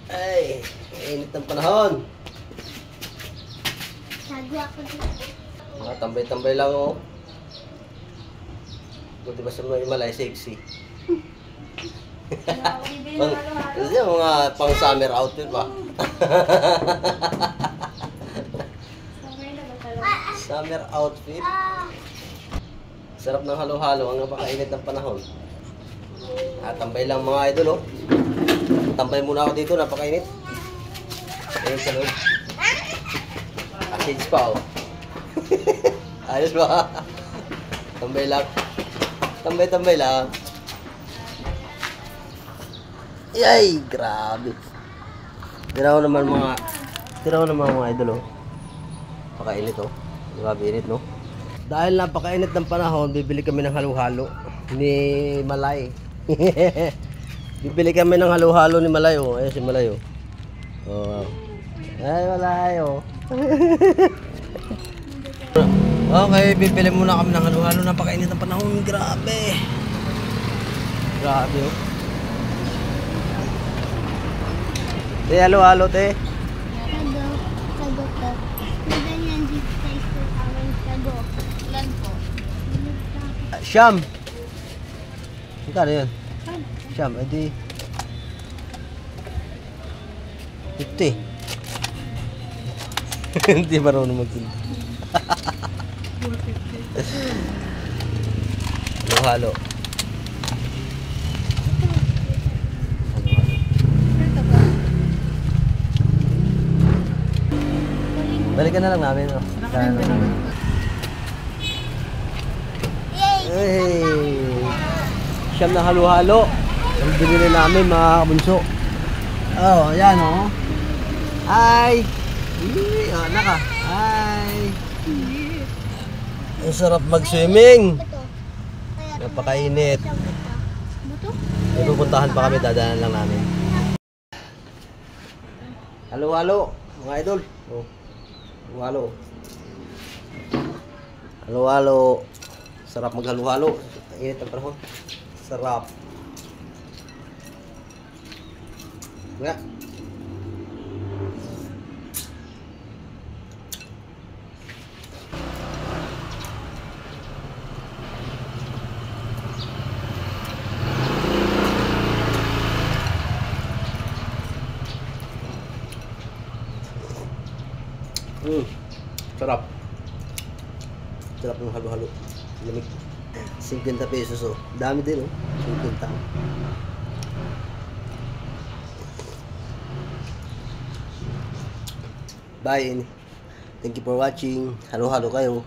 Ay, init ng panahon. Nagawa ko dito. Mga tambay-tambay lang oh. Buti ba sa mga Himalay, sexy. Kasi mga pang summer outfit ba? Summer outfit. Sarap ng halo-halo ang napakainit ng panahon. Tambay lang mga idol oh. Tambay muna ako dito, napakainit. Ayun sa loob. Shades pa oh. Ayos ba? Tambay lang. Tambay-tambay lang. Yay! Grabe. Tira ko naman mga idol oh. Napakainit oh. Grabe init no. Dahil napakainit ng panahon, bibili kami ng halo-halo ni Malay. Bibili kami ng halo-halo ni Malay oh. Ayun si Malay oh. Oh. Ay Malay oh. Okay, bibili muna kami ng halo-halo. Napakainit ng panahon. Grabe. Grabe oh. Te, halo-halo te. Sago ka. Ganyan dito sa isang awang sago. Ilan po? Siyam. Magkano yun? Siyam, edi 50. Hindi marunong magtinda. Halo-halo. Balikan na lang namin. Oh. Hey! Siyam na halo-halo. Ang binili namin mga kabunso. Oh, ayan oh. Hi! Naka. Hi! Ang sarap mag-swimming. Napakainit. May pupuntahan pa kami, dadaanan lang namin. Halo-halo, mga idol. Oh. Halo-halo. Halo-halo. Sarap maghalo-halo. Init ang panahon. Sarap. Nga. Sarap. Sarap ng halo-halo. Lamig. 50 pesos oh. Dami din oh. 50. Bye. Thank you for watching. Halo-halo kayo.